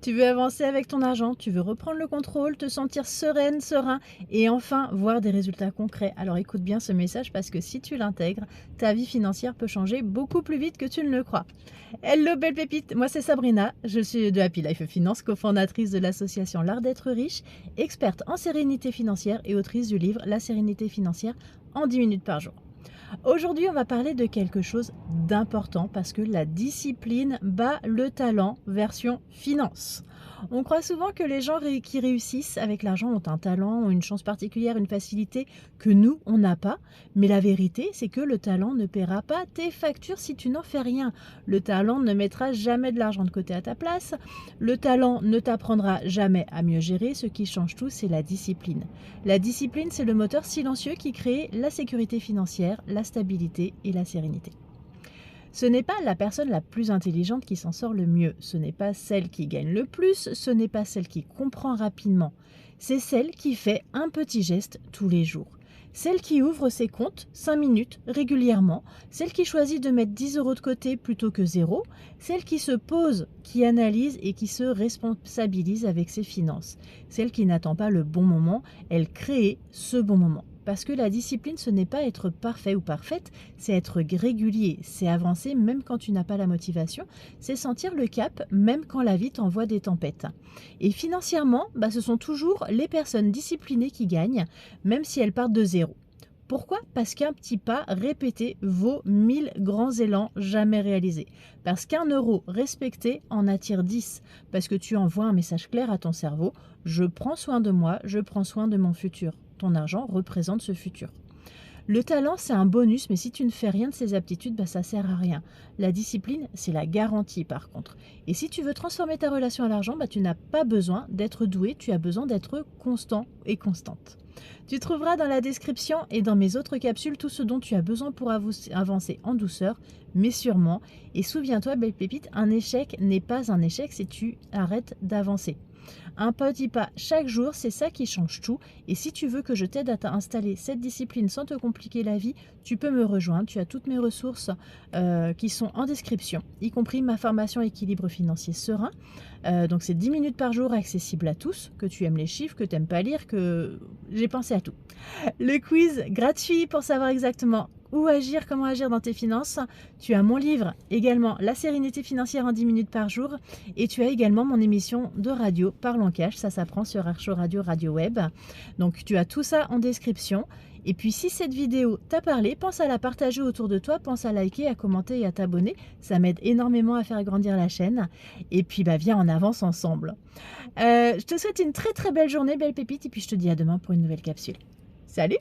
Tu veux avancer avec ton argent, tu veux reprendre le contrôle, te sentir sereine, serein et enfin voir des résultats concrets. Alors écoute bien ce message parce que si tu l'intègres, ta vie financière peut changer beaucoup plus vite que tu ne le crois. Hello belle pépite, moi c'est Sabrina, je suis de Happy Life Finance, cofondatrice de l'association L'Art d'être riche, experte en sérénité financière et autrice du livre La sérénité financière en 10 minutes par jour. Aujourd'hui, on va parler de quelque chose d'important parce que la discipline bat le talent version finance. On croit souvent que les gens qui réussissent avec l'argent ont un talent, ont une chance particulière, une facilité que nous, on n'a pas. Mais la vérité, c'est que le talent ne paiera pas tes factures si tu n'en fais rien. Le talent ne mettra jamais de l'argent de côté à ta place. Le talent ne t'apprendra jamais à mieux gérer. Ce qui change tout, c'est la discipline. La discipline, c'est le moteur silencieux qui crée la sécurité financière, la stabilité et la sérénité. Ce n'est pas la personne la plus intelligente qui s'en sort le mieux, ce n'est pas celle qui gagne le plus, ce n'est pas celle qui comprend rapidement, c'est celle qui fait un petit geste tous les jours. Celle qui ouvre ses comptes 5 minutes régulièrement, celle qui choisit de mettre 10 € de côté plutôt que 0, celle qui se pose, qui analyse et qui se responsabilise avec ses finances, celle qui n'attend pas le bon moment, elle crée ce bon moment. Parce que la discipline, ce n'est pas être parfait ou parfaite, c'est être régulier, c'est avancer même quand tu n'as pas la motivation, c'est sentir le cap même quand la vie t'envoie des tempêtes. Et financièrement, ce sont toujours les personnes disciplinées qui gagnent, même si elles partent de zéro. Pourquoi? Parce qu'un petit pas répété vaut 1000 grands élans jamais réalisés. Parce qu'un euro respecté en attire 10. Parce que tu envoies un message clair à ton cerveau, je prends soin de moi, je prends soin de mon futur. Ton argent représente ce futur. Le talent, c'est un bonus, mais si tu ne fais rien de ces aptitudes, ça sert à rien. La discipline, c'est la garantie par contre. Et si tu veux transformer ta relation à l'argent, tu n'as pas besoin d'être doué, tu as besoin d'être constant et constante. Tu trouveras dans la description et dans mes autres capsules tout ce dont tu as besoin pour avancer en douceur, mais sûrement. Et souviens-toi, belle pépite, un échec n'est pas un échec si tu arrêtes d'avancer. Un petit pas chaque jour, c'est ça qui change tout. Et si tu veux que je t'aide à t'installer cette discipline sans te compliquer la vie, tu peux me rejoindre. Tu as toutes mes ressources qui sont en description, y compris ma formation équilibre financier serein. Donc c'est 10 minutes par jour accessible à tous, que tu aimes les chiffres, que tu n'aimes pas lire, que j'ai pensé à tout. Le quiz gratuit pour savoir exactement où agir, comment agir dans tes finances. Tu as mon livre également, La sérénité financière en 10 minutes par jour. Et tu as également mon émission de radio Parle en Cash. Ça s'apprend sur Archo Radio, Radio Web. Donc tu as tout ça en description. Et puis si cette vidéo t'a parlé, pense à la partager autour de toi, pense à liker, à commenter et à t'abonner. Ça m'aide énormément à faire grandir la chaîne. Et puis viens, on avance ensemble. Je te souhaite une très très belle journée, belle pépite. Et puis je te dis à demain pour une nouvelle capsule. Salut!